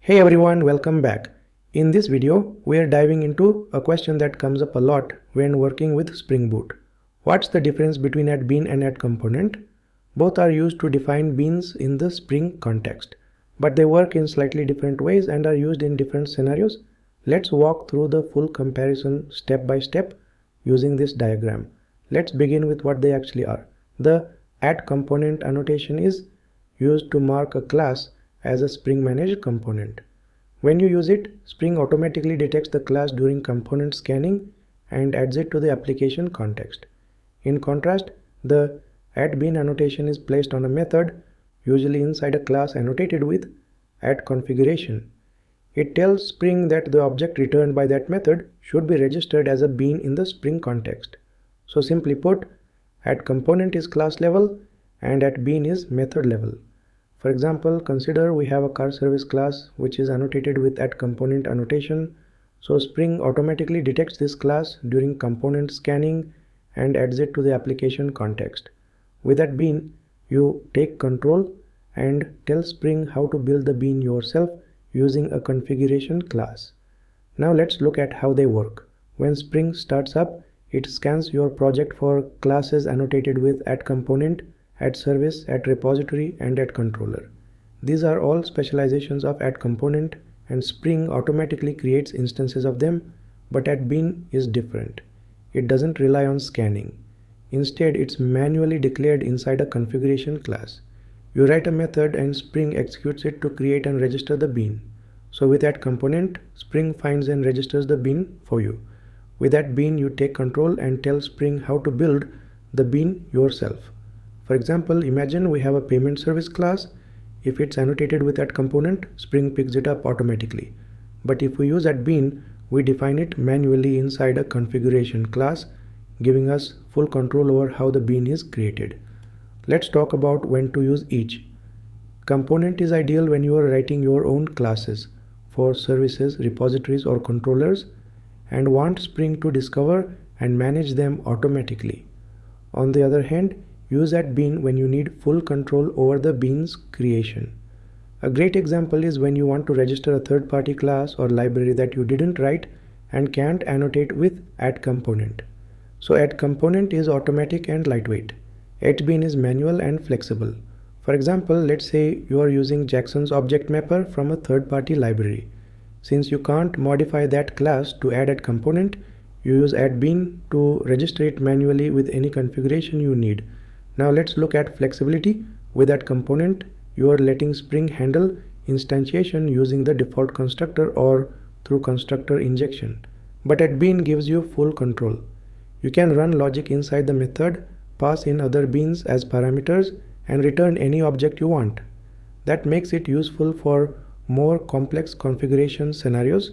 Hey everyone, welcome back. In this video, we are diving into a question that comes up a lot when working with Spring Boot. What's the difference between add-bean and add-component? Both are used to define beans in the Spring context, but they work in slightly different ways and are used in different scenarios. Let's walk through the full comparison step by step using this diagram. Let's begin with what they actually are. The add-component annotation is used to mark a class as a Spring managed component. When you use it, Spring automatically detects the class during component scanning and adds it to the application context. In contrast, the add-bean annotation is placed on a method, usually inside a class annotated with add-configuration. It tells Spring that the object returned by that method should be registered as a bean in the Spring context. So simply put, add-component is class level and add-bean is method level. For example, consider we have a car service class which is annotated with add-component annotation. So Spring automatically detects this class during component scanning and adds it to the application context. With add-bean, you take control and tell Spring how to build the bean yourself using a configuration class. Now let's look at how they work. When Spring starts up, it scans your project for classes annotated with add-component, add-service, add-repository, and add-controller. These are all specializations of add-component, and Spring automatically creates instances of them, but add-bean is different. It doesn't rely on scanning. Instead, it's manually declared inside a configuration class. You write a method and Spring executes it to create and register the bean. So with add-component, Spring finds and registers the bean for you. With that bean, you take control and tell Spring how to build the bean yourself. For example, imagine we have a payment service class. If it's annotated with that component, Spring picks it up automatically. But if we use add-bean, we define it manually inside a configuration class, giving us full control over how the bean is created. Let's talk about when to use each. Component is ideal when you are writing your own classes for services, repositories, or controllers and want Spring to discover and manage them automatically. On the other hand, use add-bean when you need full control over the bean's creation. A great example is when you want to register a third-party class or library that you didn't write and can't annotate with add-component. So add-component is automatic and lightweight. Add-bean is manual and flexible. For example, let's say you are using Jackson's object mapper from a third-party library. Since you can't modify that class to add add-component, you use add-bean to register it manually with any configuration you need. Now let's look at flexibility. With that component, you are letting Spring handle instantiation using the default constructor or through constructor injection. But add-bean gives you full control. You can run logic inside the method, pass in other beans as parameters, and return any object you want. That makes it useful for more complex configuration scenarios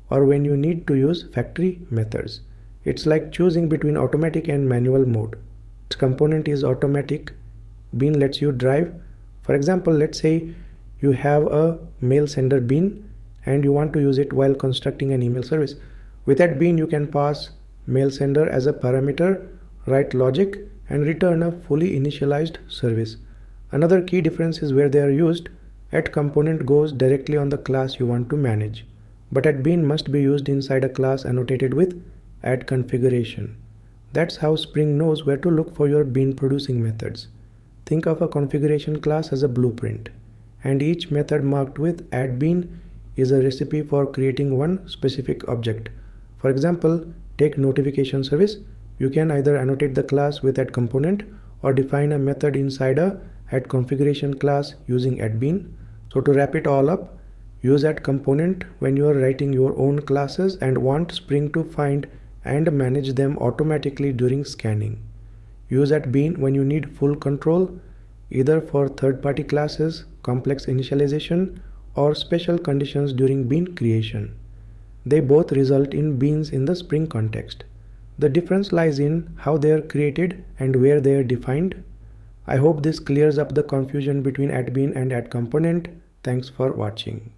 or when you need to use factory methods. It's like choosing between automatic and manual mode. Component is automatic, bean lets you drive. For example, let's say you have a mail sender bean and you want to use it while constructing an email service. With that bean, you can pass mail sender as a parameter, write logic, and return a fully initialized service. Another key difference is where they are used. Add-component goes directly on the class you want to manage, but add-bean must be used inside a class annotated with add-configuration. That's how Spring knows where to look for your bean producing methods. Think of a configuration class as a blueprint, and each method marked with add-bean is a recipe for creating one specific object. For example, take notification service. You can either annotate the class with add-component or define a method inside a add-configuration class using add-bean. So to wrap it all up, use add-component when you are writing your own classes and want Spring to find and manage them automatically during scanning. Use add-bean when you need full control, either for third-party classes, complex initialization, or special conditions during bean creation. They both result in beans in the Spring context. The difference lies in how they are created and where they are defined. I hope this clears up the confusion between add-bean and add-component. Thanks for watching.